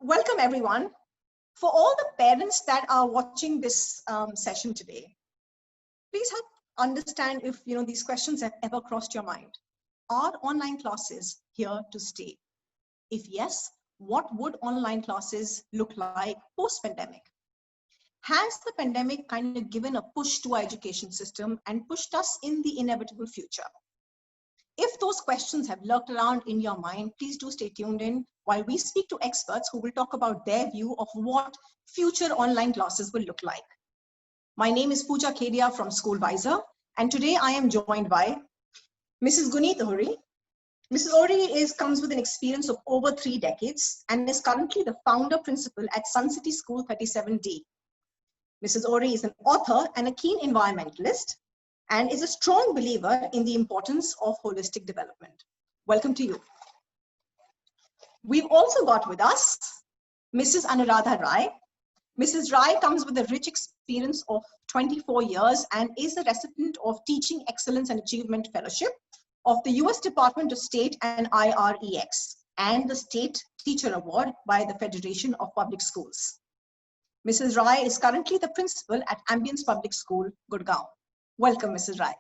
Welcome everyone. For all the parents that are watching this session today, please help understand if these questions have ever crossed your mind. Are online classes here to stay? If yes, what would online classes look like post-pandemic? Has the pandemic kind of given a push to our education system and pushed us in the inevitable future? If those questions have lurked around in your mind, please do stay tuned in while we speak to experts who will talk about their view of what future online classes will look like. My name is Pooja Kedia from Schoolvisor, and today I am joined by Mrs. Guneet Ohri. Mrs. Ohri comes with an experience of over 3 decades and is currently the founder principal at Sun City School 37D. Mrs. Ohri is an author and a keen environmentalist, and is a strong believer in the importance of holistic development. Welcome to you. We've also got with us Mrs. Anuradha Rai. Mrs. Rai comes with a rich experience of 24 years and is a recipient of Teaching Excellence and Achievement Fellowship of the US Department of State and IREX, and the State Teacher Award by the Federation of Public Schools. Mrs. Rai is currently the principal at Ambience Public School, Gurgaon. Welcome, Mrs. Rai.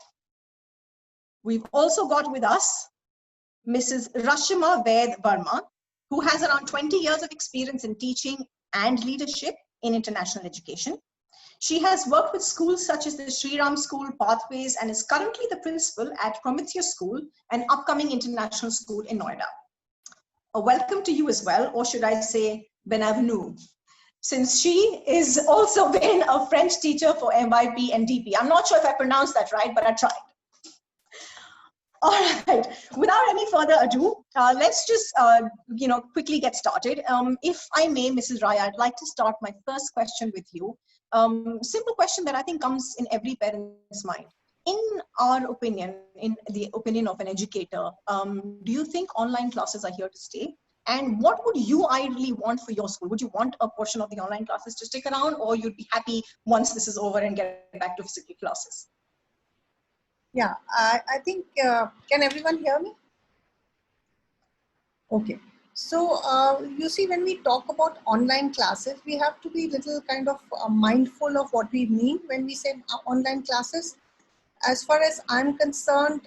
We've also got with us Mrs. Rashima Ved Verma, who has around 20 years of experience in teaching and leadership in international education. She has worked with schools such as the Sri Ram School, Pathways, and is currently the principal at Prometheus School, an upcoming international school in Noida. A welcome to you as well, or should I say, bienvenue, since she is also been a French teacher for MYP and DP. I'm not sure if I pronounced that right, but I tried. All right, without any further ado, let's just quickly get started. If I may, Mrs. Rai, I'd like to start my first question with you. Simple question that I think comes in every parent's mind. In our opinion, in the opinion of an educator, do you think online classes are here to stay? And what would you ideally want for your school? Would you want a portion of the online classes to stick around, or you'd be happy once this is over and get back to physical classes? Yeah, I think, can everyone hear me? Okay. So, you see, when we talk about online classes, we have to be little kind of mindful of what we mean when we say online classes. As far as I'm concerned,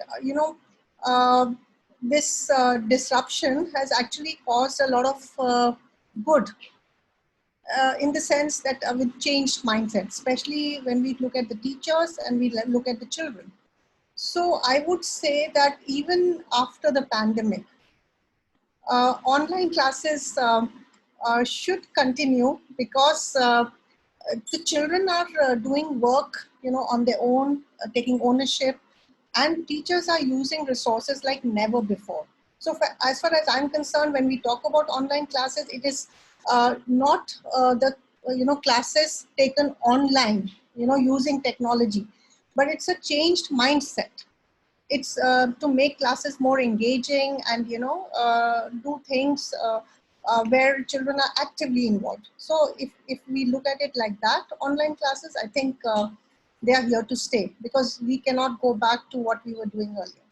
this disruption has actually caused a lot of good in the sense that with changed mindset, especially when we look at the teachers and we look at the children. So I would say that even after the pandemic, online classes should continue because the children are doing work, on their own, taking ownership, and teachers are using resources like never before. So as far as I'm concerned, when we talk about online classes, it is not the classes taken online, using technology, but it's a changed mindset. It's to make classes more engaging and do things where children are actively involved. So if we look at it like that, online classes, I think they are here to stay because we cannot go back to what we were doing earlier.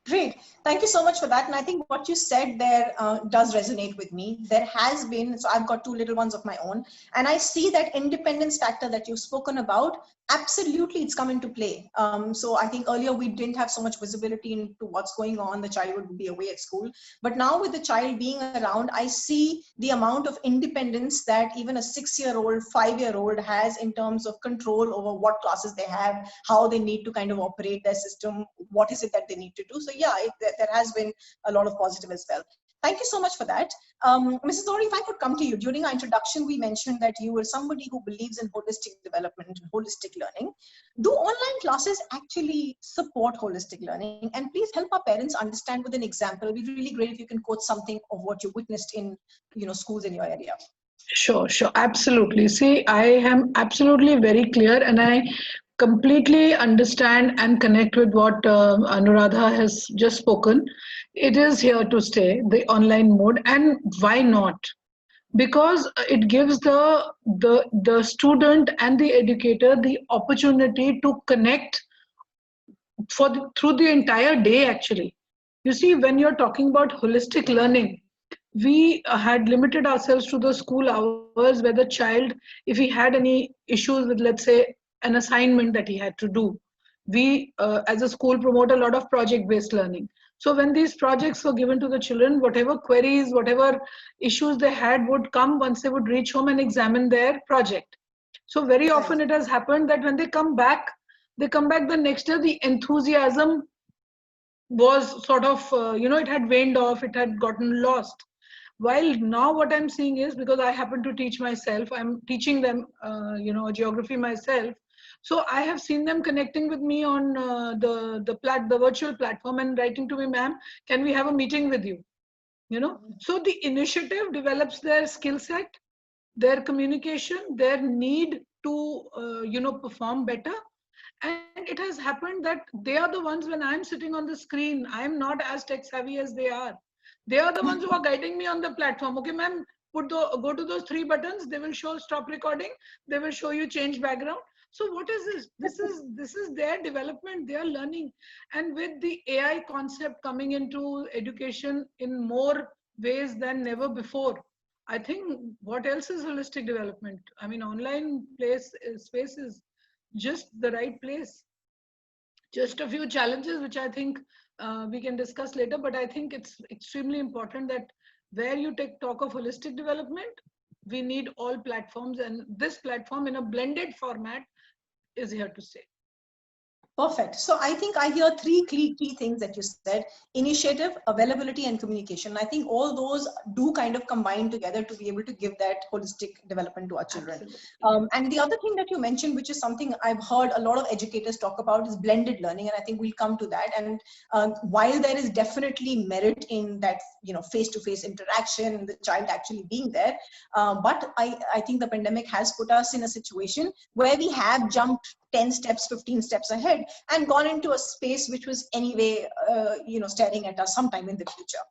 Great. Thank you so much for that. And I think what you said there does resonate with me. There has been, so I've got 2 little ones of my own, and I see that independence factor that you've spoken about. Absolutely, it's come into play. So I think earlier we didn't have so much visibility into what's going on. The child would be away at school. But now with the child being around, I see the amount of independence that even a 6-year-old, 5-year-old has in terms of control over what classes they have, how they need to kind of operate their system, what is it that they need to do. So yeah, there has been a lot of positive as well. Thank you so much for that. Mrs. Ohri, if I could come to you. During our introduction, we mentioned that you were somebody who believes in holistic development, holistic learning. Do online classes actually support holistic learning? And please help our parents understand with an example. It would be really great if you can quote something of what you witnessed in schools in your area. Sure, absolutely. See, I am absolutely very clear, and I completely understand and connect with what Anuradha has just spoken. It is here to stay, the online mode, and why not? Because it gives the student and the educator the opportunity to connect through the entire day. Actually, you see, when you're talking about holistic learning, we had limited ourselves to the school hours where the child, if he had any issues with, let's say, an assignment that he had to do, we as a school promote a lot of project based learning. So when these projects were given to the children, whatever queries, whatever issues they had would come once they would reach home and examine their project. So very often it has happened that when they come back the next year, the enthusiasm was sort of, it had waned off, it had gotten lost. While now what I'm seeing is, because I happen to teach myself, I'm teaching them, geography myself. So I have seen them connecting with me on the virtual platform and writing to me, ma'am, can we have a meeting with you? So the initiative develops their skill set, their communication, their need to, perform better. And it has happened that they are the ones, when I'm sitting on the screen, I'm not as tech savvy as they are. They are the ones who are guiding me on the platform. Okay, ma'am, go to those 3 buttons. They will show stop recording. They will show you change background. So what is this? This is their development. They are learning. And with the AI concept coming into education in more ways than never before, I think what else is holistic development? I mean, online space is just the right place. Just a few challenges which I think we can discuss later, but I think it's extremely important that where you talk of holistic development, we need all platforms, and this platform in a blended format is here to stay. Perfect. So I think I hear 3 key things that you said: initiative, availability, and communication. I think all those do kind of combine together to be able to give that holistic development to our children. And the other thing that you mentioned, which is something I've heard a lot of educators talk about, is blended learning. And I think we'll come to that. And while there is definitely merit in that, face-to-face interaction, the child actually being there, but I think the pandemic has put us in a situation where we have jumped 10 steps, 15 steps ahead and gone into a space which was anyway, staring at us sometime in the future.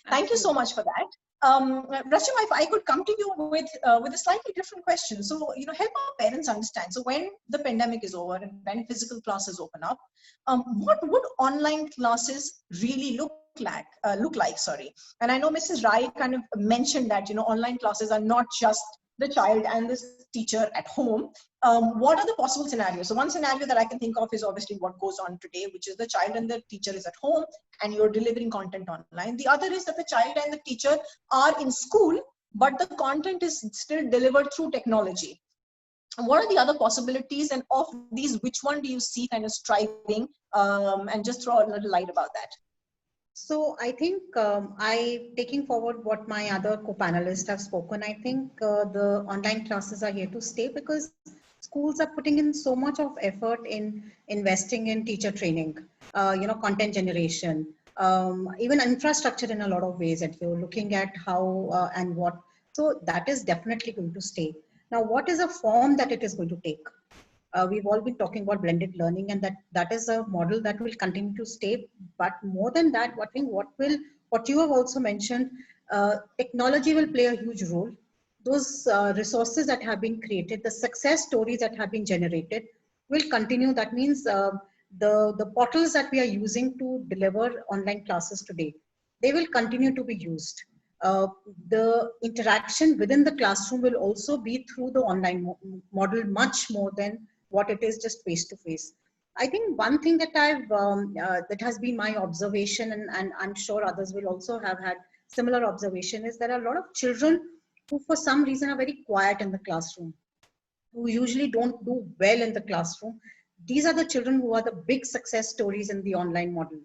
Thank you so much for that. Rachima, if I could come to you with a slightly different question. So, help our parents understand. So when the pandemic is over and when physical classes open up, what would online classes really look like? And I know Mrs. Rai kind of mentioned that, online classes are not just the child and the teacher at home. What are the possible scenarios? So one scenario that I can think of is obviously what goes on today, which is the child and the teacher is at home and you're delivering content online. The other is that the child and the teacher are in school, but the content is still delivered through technology. What are the other possibilities, and of these, which one do you see kind of striving, and just throw a little light about that? So I think taking forward what my other co-panelists have spoken, I think the online classes are here to stay because schools are putting in so much of effort in investing in teacher training, content generation, even infrastructure in a lot of ways that you're looking at how and what. So that is definitely going to stay. Now, what is a form that it is going to take? We've all been talking about blended learning, and that is a model that will continue to stay. But more than that, what you have also mentioned, technology will play a huge role. Those resources that have been created, the success stories that have been generated will continue. That means the portals that we are using to deliver online classes today, they will continue to be used. The interaction within the classroom will also be through the online model much more than what it is just face to face. I think one thing that that has been my observation, and I'm sure others will also have had similar observation, is there are a lot of children who for some reason are very quiet in the classroom, who usually don't do well in the classroom. These are the children who are the big success stories in the online model.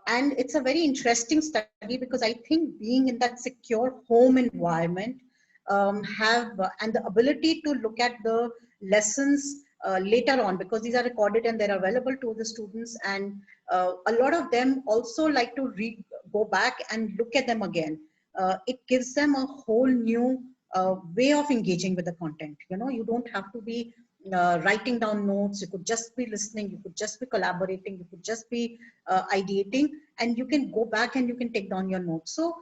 And it's a very interesting study because I think being in that secure home environment and the ability to look at the lessons later on, because these are recorded and they're available to the students, and a lot of them also like to go back and look at them again. It gives them a whole new way of engaging with the content. You don't have to be writing down notes. You could just be listening, you could just be collaborating, you could just be ideating, and you can go back and you can take down your notes. So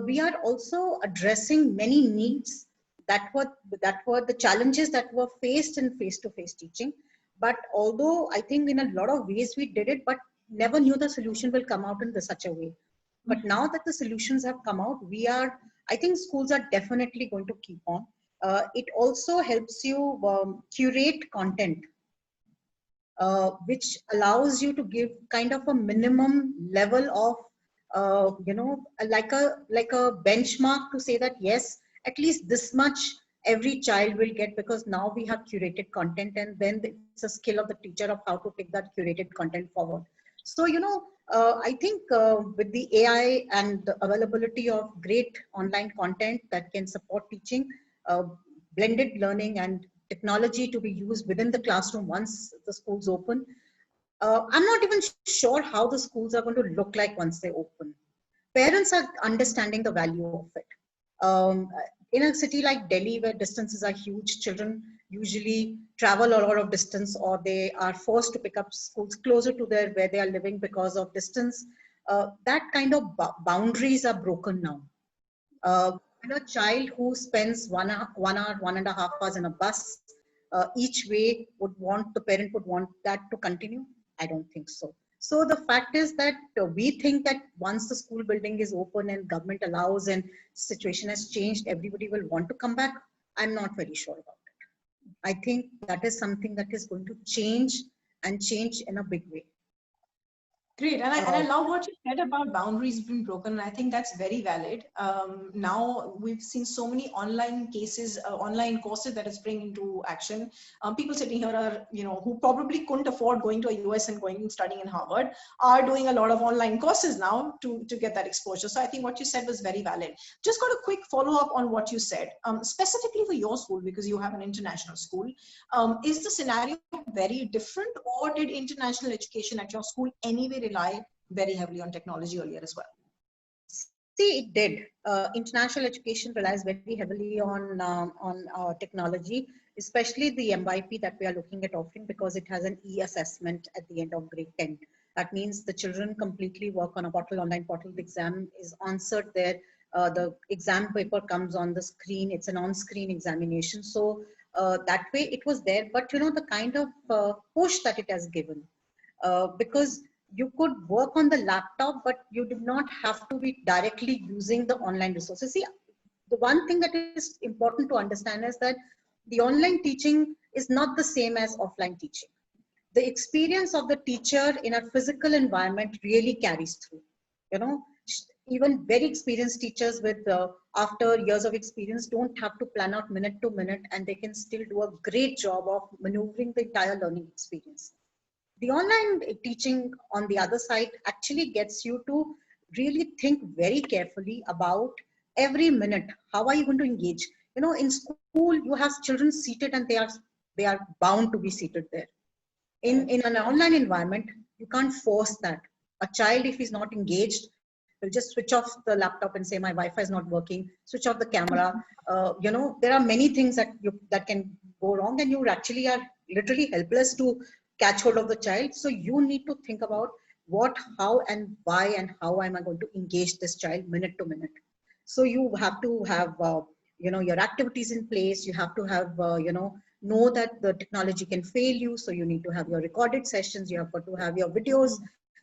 we are also addressing many needs that were the challenges that were faced in face-to-face teaching. But although I think in a lot of ways we did it, but never knew the solution will come out in such a way. But now that the solutions have come out, I think schools are definitely going to keep on. It also helps you curate content, which allows you to give kind of a minimum level of, like a benchmark to say that yes, at least this much every child will get, because now we have curated content, and then it's a skill of the teacher of how to take that curated content forward. So, I think with the AI and the availability of great online content that can support teaching, blended learning and technology to be used within the classroom once the schools open. I'm not even sure how the schools are going to look like once they open. Parents are understanding the value of it. In a city like Delhi, where distances are huge, children usually travel a lot of distance, or they are forced to pick up schools closer to where they are living because of distance. That kind of boundaries are broken now. And a child who spends 1 hour, 1.5 hours in a bus each way the parent would want that to continue? I don't think so. So the fact is that we think that once the school building is open and government allows and situation has changed, everybody will want to come back. I'm not very sure about it. I think that is something that is going to change, and change in a big way. Great, and I love what you said about boundaries being broken, and I think that's very valid. Now we've seen so many online cases, online courses that is bringing into action. People sitting here are, who probably couldn't afford going to a US and going and studying in Harvard, are doing a lot of online courses now to get that exposure. So I think what you said was very valid. Just got a quick follow-up on what you said, specifically for your school, because you have an international school. Is the scenario very different, or did international education at your school anyway rely very heavily on technology earlier as well? See, it did. International education relies very heavily on technology, especially the MYP that we are looking at offering, because it has an e-assessment at the end of grade 10. That means the children completely work on a online portal. The exam is answered there. The exam paper comes on the screen. It's an on-screen examination. So that way it was there. But the kind of push that it has given, because you could work on the laptop, but you did not have to be directly using the online resources. See, the one thing that is important to understand is that the online teaching is not the same as offline teaching. The experience of the teacher in a physical environment really carries through. Even very experienced teachers with after years of experience don't have to plan out minute to minute, and they can still do a great job of maneuvering the entire learning experience. The online teaching, on the other side, actually gets you to really think very carefully about every minute. How are you going to engage? In school, you have children seated, and they are bound to be seated there. In an online environment, you can't force that. A child, if he's not engaged, will just switch off the laptop and say, my Wi-Fi is not working, switch off the camera. There are many things that can go wrong, and you actually are literally helpless to catch hold of the child. So you need to think about what, how, and why, and how am I going to engage this child minute to minute. So you have to have, your activities in place. You have to have, know that the technology can fail you. So you need to have your recorded sessions. You have got to have your videos.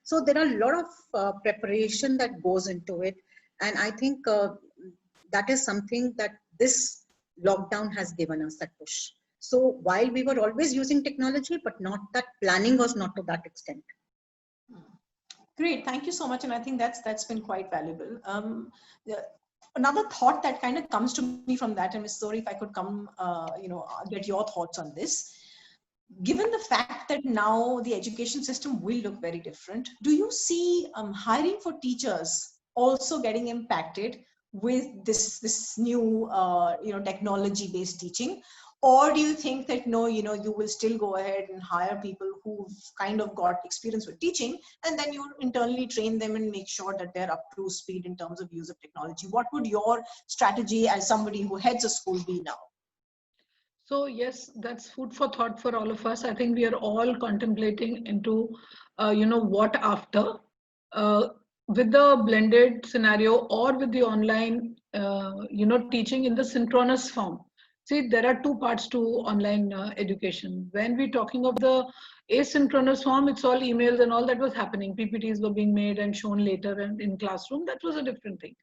So there are a lot of preparation that goes into it. And I think that is something that this lockdown has given us, that push. So while we were always using technology, but not that planning was not to that extent. Great, thank you so much. And I think that's been quite valuable. Another thought that kind of comes to me from that, and Ms. Zohri, if I could come, get your thoughts on this. Given the fact that now the education system will look very different, do you see hiring for teachers also getting impacted with this new technology-based teaching? Or do you think that no, you will still go ahead and hire people who've kind of got experience with teaching, and then you internally train them and make sure that they're up to speed in terms of use of technology? What would your strategy as somebody who heads a school be now? So yes, that's food for thought for all of us. I think we are all contemplating into, what after. With the blended scenario or with the online, teaching in the synchronous form. See, there are two parts to online education. When we're talking of the asynchronous form, it's all emails and all that was happening. PPTs were being made and shown later and in classroom. That was a different thing.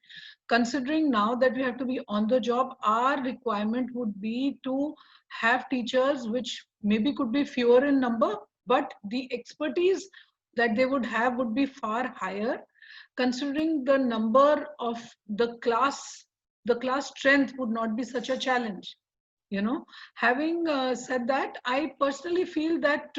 Considering now that we have to be on the job, our requirement would be to have teachers which maybe could be fewer in number, but the expertise that they would have would be far higher, considering the number of the class strength would not be such a challenge. Having said that, I personally feel that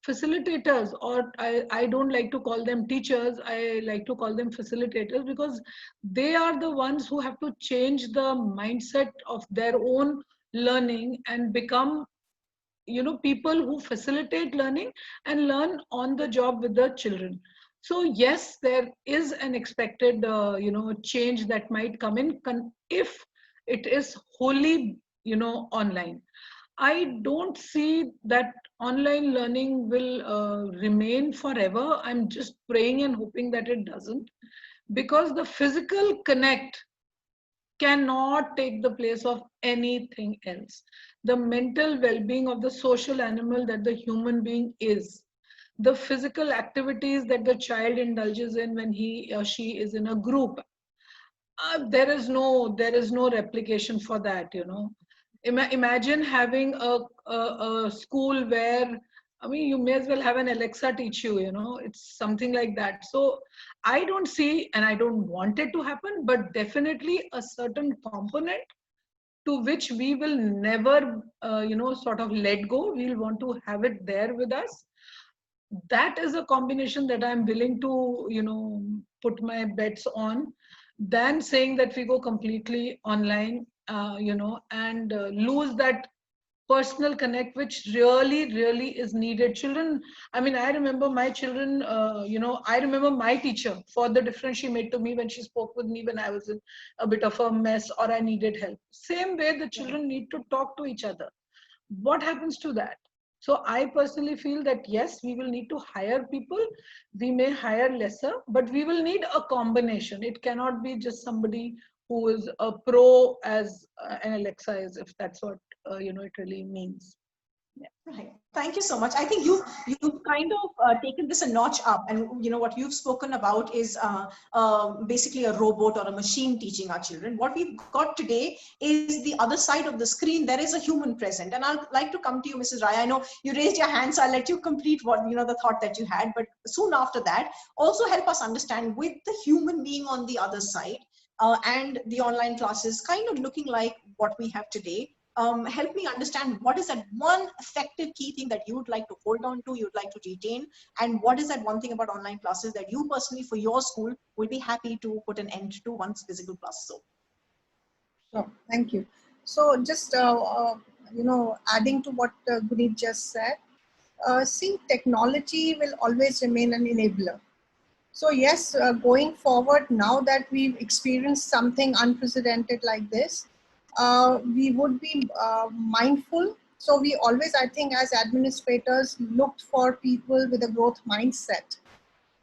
facilitators, or I don't like to call them teachers, I like to call them facilitators, because they are the ones who have to change the mindset of their own learning and become people who facilitate learning and learn on the job with the children. So yes, there is an expected change that might come in if it is wholly online. I don't see that online learning will remain forever. I'm just praying and hoping that it doesn't, because the physical connect cannot take the place of anything else. The mental well-being of the social animal that the human being is, the physical activities that the child indulges in when he or she is in a group, there is no replication for that. Imagine having a school where, I mean, you may as well have an Alexa teach you. It's something like that. So I don't see, and I don't want it to happen, but definitely a certain component to which we will never, sort of let go. We'll want to have it there with us. That is a combination that I'm willing to, put my bets on, than saying that we go completely online, and lose that personal connect, which really is needed. Children, I mean, I remember my children, I remember my teacher for the difference she made to me when she spoke with me when I was in a bit of a mess or I needed help. Same way the children need to talk to each other. What happens to that? So I personally feel that yes, we will need to hire people. We may hire lesser, but we will need a combination. It cannot be just somebody who is a pro as an Alexa is, if that's what it really means. Yeah, right. Thank you so much. I think you've kind of taken this a notch up, and what you've spoken about is basically a robot or a machine teaching our children. What we've got today is the other side of the screen. There is a human present, and I'd like to come to you, Mrs. Rai. I know you raised your hand, so I'll let you complete what the thought that you had. But soon after that, also help us understand with the human being on the other side, and the online classes kind of looking like what we have today. Help me understand what is that one effective key thing that you would like to hold on to, you'd like to retain, and what is that one thing about online classes that you personally for your school will be happy to put an end to once physical classes over? Sure, thank you. So just, adding to what Guneet just said, see, technology will always remain an enabler. So yes, going forward, now that we've experienced something unprecedented like this, we would be mindful. So we always, I think, as administrators, looked for people with a growth mindset.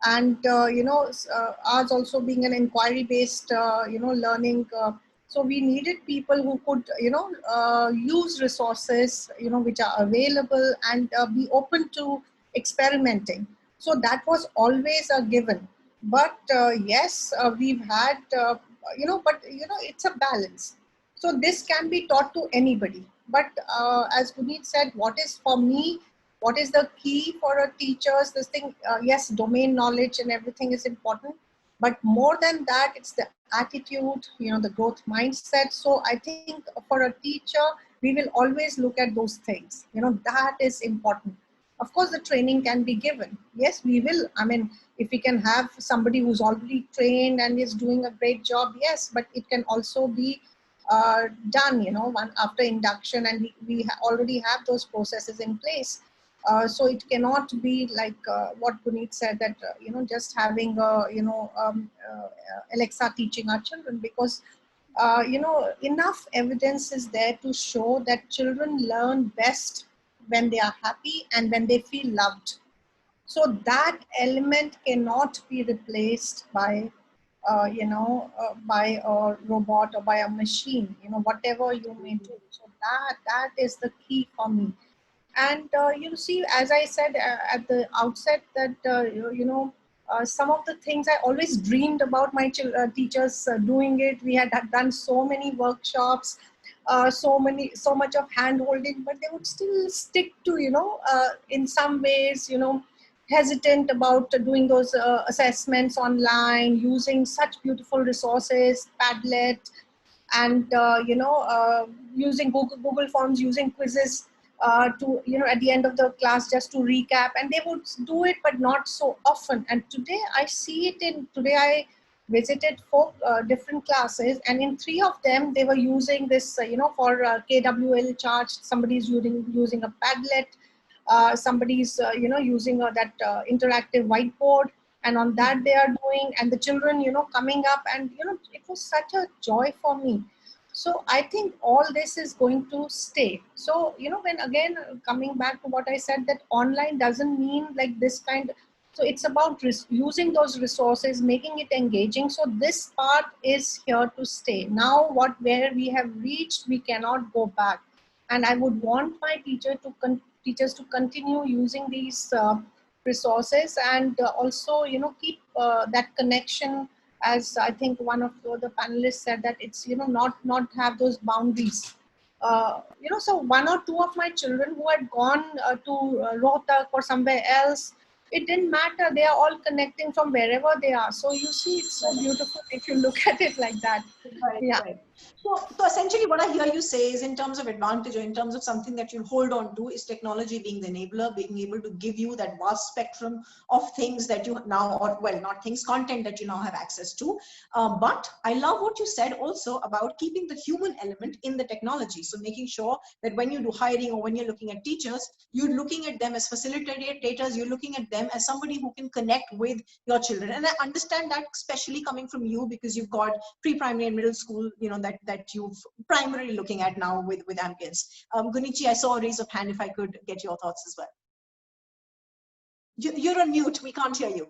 And, ours also being an inquiry-based, learning. So we needed people who could, use resources, which are available, and be open to experimenting. So that was always a given. But yes, we've had, it's a balance. So this can be taught to anybody. But as Guneet said, what is for me, what is the key for a teacher's this thing? Yes, domain knowledge and everything is important. But more than that, it's the attitude, the growth mindset. So I think for a teacher, we will always look at those things. That is important. Of course, the training can be given. Yes, we will. I mean, if we can have somebody who's already trained and is doing a great job, yes, but it can also be done, after induction, and we already have those processes in place. So it cannot be like what Guneet said, that, just having, Alexa teaching our children, because, enough evidence is there to show that children learn best when they are happy and when they feel loved. So that element cannot be replaced by by a robot or by a machine, whatever you may do. So that is the key for me. And you see, as I said at the outset, that some of the things I always dreamed about my teachers doing it. We had done so many workshops, so much of hand holding, but they would still stick to, in some ways, hesitant about doing those assessments online, using such beautiful resources, Padlet, and using Google Forms, using quizzes to, at the end of the class, just to recap. And they would do it, but not so often. And today I see it today I visited 4 different classes, and in 3 of them they were using this, for KWL charts. Somebody's using a Padlet, somebody's using that interactive whiteboard, and on that they are doing, and the children coming up, and it was such a joy for me. So I think all this is going to stay. So when again coming back to what I said, that online doesn't mean like this kind. So it's about using those resources, making it engaging. So this part is here to stay. Now where we have reached, we cannot go back. And I would want my teachers to continue using these resources, and also keep that connection, as I think one of the panelists said, that it's not have those boundaries. So 1 or 2 of my children who had gone to Rohtak or somewhere else, it didn't matter. They are all connecting from wherever they are. So you see, it's so beautiful if you look at it like that. Right, Yeah. right. So essentially what I hear you say is, in terms of advantage, or in terms of something that you hold on to, is technology being the enabler, being able to give you that vast spectrum of things that you now, or well, not things, content that you now have access to. But I love what you said also about keeping the human element in the technology. So making sure that when you do hiring, or when you're looking at teachers, you're looking at them as facilitators, you're looking at them as somebody who can connect with your children. And I understand that, especially coming from you, because you've got pre-primary and middle school, that you've primarily looking at now with Ambience. Gunichi, I saw a raise of hand. If I could get your thoughts as well. You're on mute. We can't hear you.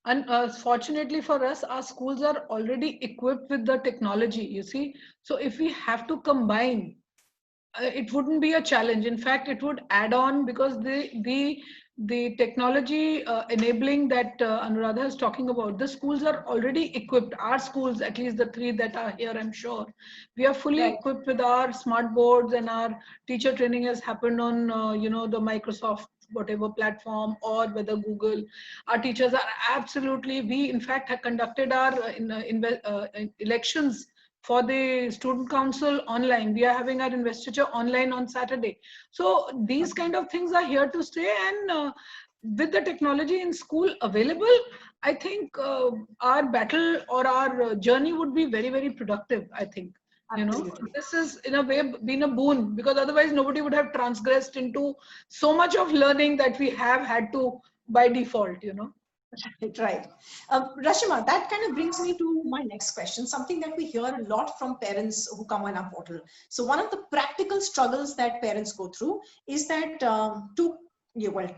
And fortunately for us, our schools are already equipped with the technology, you see. So if we have to combine, it wouldn't be a challenge. In fact, it would add on, because the technology enabling that Anuradha is talking about, the schools are already equipped. Our schools, at least the 3 that are here, I'm sure, we are fully equipped with our smart boards, and our teacher training has happened on the Microsoft whatever platform, or whether Google. Our teachers are absolutely, we in fact have conducted our elections for the student council online. We are having our investiture online on Saturday. So these kind of things are here to stay, and with the technology in school available, I think our battle or our journey would be very, very productive, I think. This is in a way been a boon, because otherwise nobody would have transgressed into so much of learning that we have had to by default. Right. Rashima, that kind of brings me to my next question, something that we hear a lot from parents who come on our portal. So one of the practical struggles that parents go through is that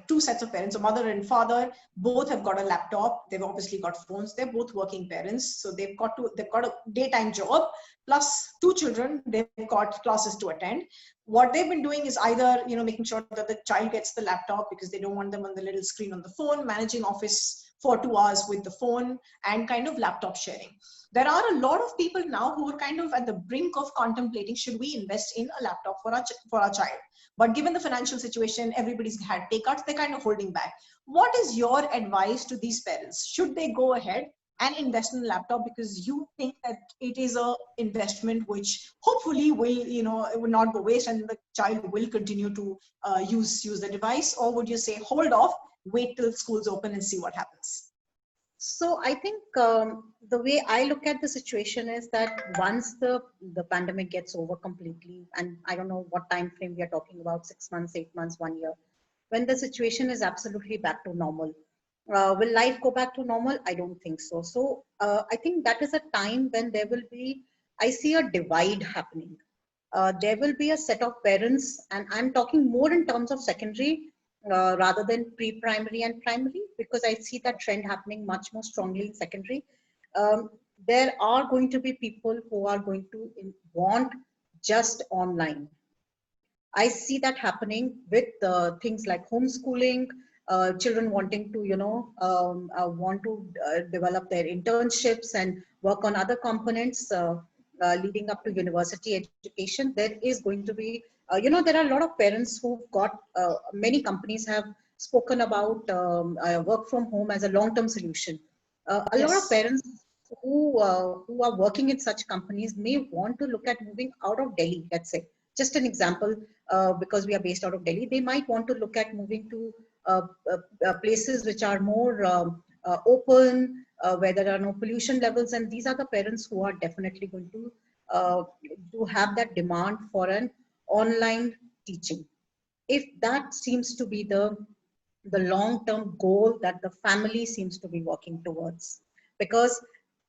two sets of parents, a mother and father, both have got a laptop. They've obviously got phones. They're both working parents. So they've got a daytime job, plus 2 children. They've got classes to attend. What they've been doing is either, making sure that the child gets the laptop because they don't want them on the little screen on the phone, managing office for 2 hours with the phone, and kind of laptop sharing. There are a lot of people now who are kind of at the brink of contemplating, should we invest in a laptop for our child? But given the financial situation, everybody's had pay cuts, they're kind of holding back. What is your advice to these parents? Should they go ahead and invest in a laptop because you think that it is a investment which hopefully will, it will not go waste and the child will continue to use the device? Or would you say, hold off, wait till school's open and see what happens? So I think the way I look at the situation is that once the pandemic gets over completely, and I don't know what time frame we are talking about, 6 months, 8 months, 1 year, when the situation is absolutely back to normal, will life go back to normal? I don't think so. So I think that is a time when there will be, I see a divide happening. There will be a set of parents, and I'm talking more in terms of secondary, rather than pre-primary and primary, because I see that trend happening much more strongly in secondary. There are going to be people who are going to want just online. I see that happening with things like homeschooling, children wanting to, want to develop their internships and work on other components leading up to university education. There is going to be, there are a lot of parents who've got, many companies have spoken about work from home as a long-term solution. A lot of parents who are working in such companies may want to look at moving out of Delhi, let's say. Just an example, because we are based out of Delhi, they might want to look at moving to places which are more open, where there are no pollution levels. And these are the parents who are definitely going to have that demand for an online teaching. If that seems to be the long-term goal that the family seems to be working towards, because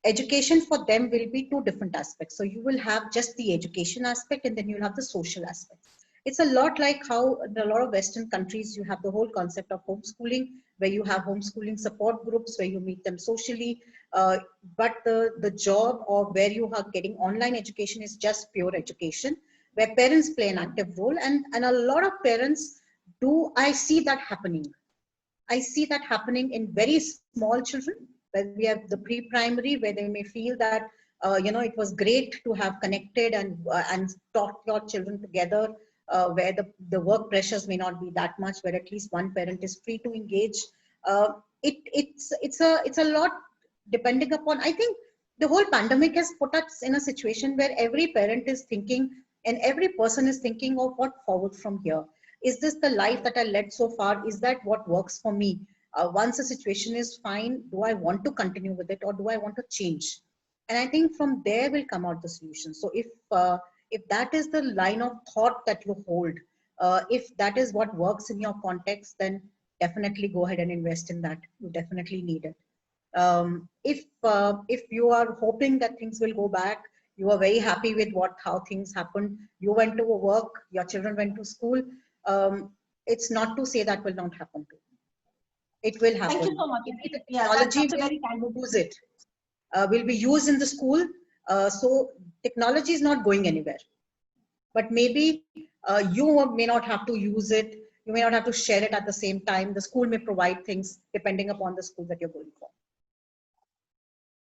education for them will be two different aspects. So you will have just the education aspect, and then you'll have the social aspect. It's a lot like how in a lot of Western countries, you have the whole concept of homeschooling, where you have homeschooling support groups, where you meet them socially. But the job or where you are getting online education is just pure education, where parents play an active role. And a lot of parents do, I see that happening. I see that happening in very small children, where we have the pre-primary, where they may feel that, it was great to have connected and taught your children together, where the work pressures may not be that much, where at least one parent is free to engage. It's a lot depending upon, I think the whole pandemic has put us in a situation where every parent is thinking and every person is thinking of what forward from here. Is this the life that I led so far? Is that what works for me? Once a situation is fine, do I want to continue with it, or do I want to change? And I think from there will come out the solution. So if that is the line of thought that you hold, if that is what works in your context, then definitely go ahead and invest in that. You definitely need it. If you are hoping that things will go back, you are very happy with how things happened, you went to work, your children went to school, it's not to say that will not happen too. It will happen. Thank you so much. Maybe the Yeah, technology that's a very candid will use it. Will be used in the school. So technology is not going anywhere. But maybe you may not have to use it. You may not have to share it at the same time. The school may provide things depending upon the school that you're going for.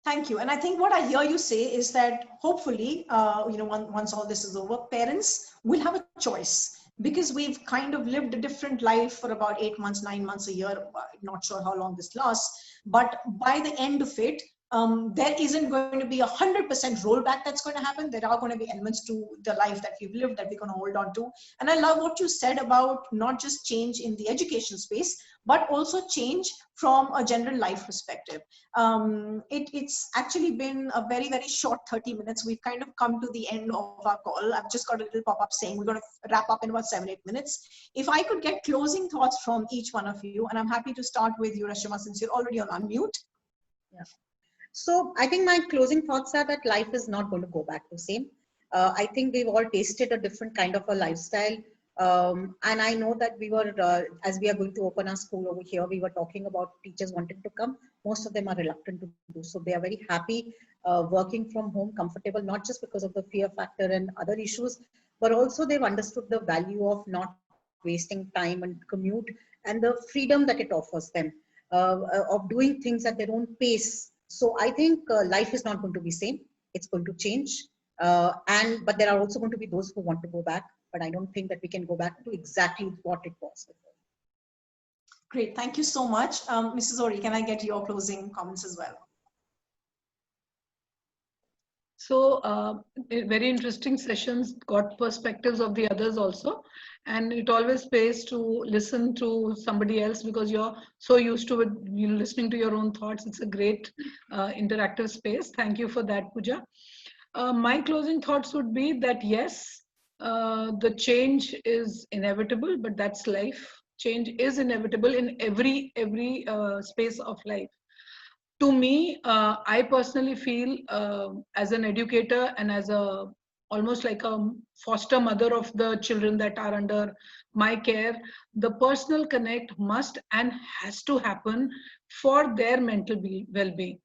Thank you. And I think what I hear you say is that hopefully, once all this is over, parents will have a choice, because we've kind of lived a different life for about 8 months, 9 months, a year, not sure how long this lasts. But by the end of it, there isn't going to be 100% rollback that's going to happen. There are going to be elements to the life that we've lived that we're going to hold on to. And I love what you said about not just change in the education space, but also change from a general life perspective. It's actually been a very, very short 30 minutes. We've kind of come to the end of our call. I've just got a little pop-up saying we're going to wrap up in about 7-8 minutes. If I could get closing thoughts from each one of you, and I'm happy to start with you, Reshma, since you're already on unmute. Yeah. So I think my closing thoughts are that life is not going to go back to the same. I think we've all tasted a different kind of a lifestyle. And I know that we were, as we are going to open our school over here, we were talking about teachers wanting to come. Most of them are reluctant to do so. They are very happy working from home, comfortable, not just because of the fear factor and other issues, but also they've understood the value of not wasting time and commute and the freedom that it offers them of doing things at their own pace. So I think life is not going to be same. It's going to change. But there are also going to be those who want to go back. But I don't think that we can go back to exactly what it was before. Great. Thank you so much. Mrs. Ori, can I get your closing comments as well? So very interesting sessions, got perspectives of the others also. And it always pays to listen to somebody else, because you're so used to it, listening to your own thoughts. It's a great interactive space. Thank you for that, Pooja. My closing thoughts would be that yes, the change is inevitable, but that's life. Change is inevitable in every space of life. To me, I personally feel as an educator and as a almost like a foster mother of the children that are under my care. The personal connect must and has to happen for their mental well-being,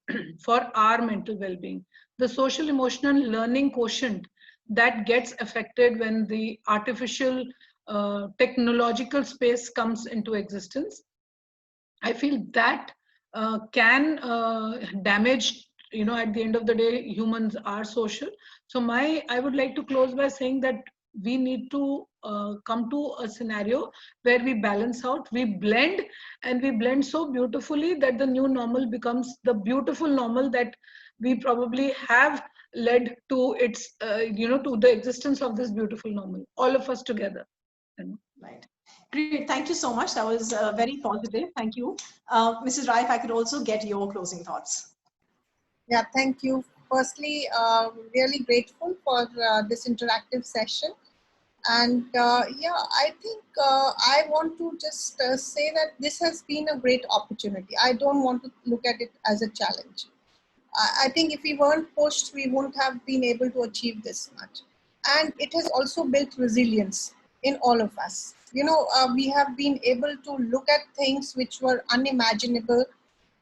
for our mental well-being. The social emotional learning quotient that gets affected when the artificial technological space comes into existence, I feel that can damage, at the end of the day, humans are social. So I would like to close by saying that we need to come to a scenario where we balance out, we blend, and we blend so beautifully that the new normal becomes the beautiful normal that we probably have led to its, to the existence of this beautiful normal, all of us together. Right. Great. Thank you so much. That was very positive. Thank you. Mrs. Rai, if I could also get your closing thoughts. Yeah, thank you. Firstly, really grateful for this interactive session. And yeah, I think I want to just say that this has been a great opportunity. I don't want to look at it as a challenge. I think if we weren't pushed, we wouldn't have been able to achieve this much. And it has also built resilience in all of us. We have been able to look at things which were unimaginable.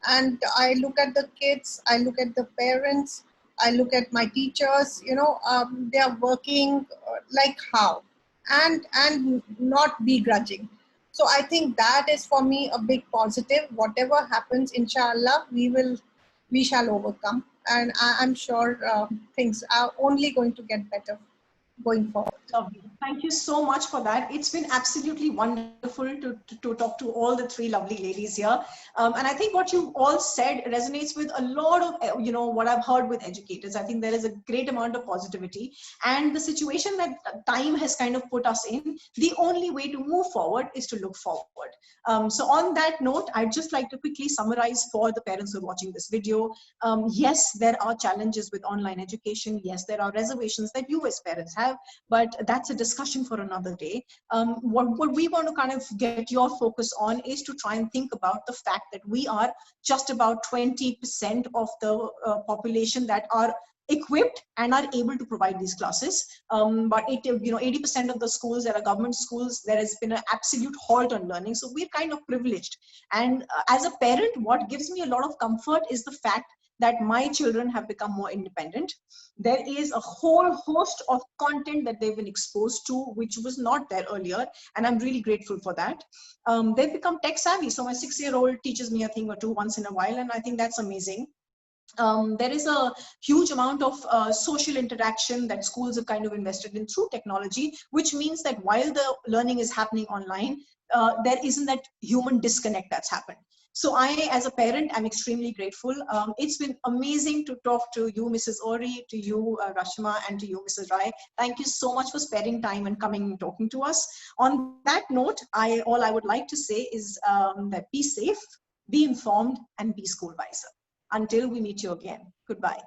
And I look at the kids, I look at the parents, I look at my teachers, they are working like how, and not begrudging. So I think that is for me a big positive. Whatever happens, inshallah, we shall overcome. And I'm sure things are only going to get better going forward. Lovely. Thank you so much for that. It's been absolutely wonderful to talk to all the three lovely ladies here. And I think what you all said resonates with a lot of, what I've heard with educators. I think there is a great amount of positivity. And the situation that time has kind of put us in, the only way to move forward is to look forward. So on that note, I'd just like to quickly summarize for the parents who are watching this video. Yes, there are challenges with online education. Yes, there are reservations that you as parents have, but that's a discussion for another day. What we want to kind of get your focus on is to try and think about the fact that we are just about 20% of the population that are equipped and are able to provide these classes. But 80% of the schools that are government schools, there has been an absolute halt on learning. So we're kind of privileged. And as a parent, what gives me a lot of comfort is the fact that my children have become more independent. There is a whole host of content that they've been exposed to, which was not there earlier. And I'm really grateful for that. They've become tech savvy. So my 6-year-old teaches me a thing or two once in a while. And I think that's amazing. There is a huge amount of social interaction that schools have kind of invested in through technology, which means that while the learning is happening online, there isn't that human disconnect that's happened. So I, as a parent, I'm extremely grateful. It's been amazing to talk to you, Mrs. Ori, to you, Rashma, and to you, Mrs. Rai. Thank you so much for sparing time and coming and talking to us. On that note, all I would like to say is that be safe, be informed, and be school wiser. Until we meet you again, goodbye.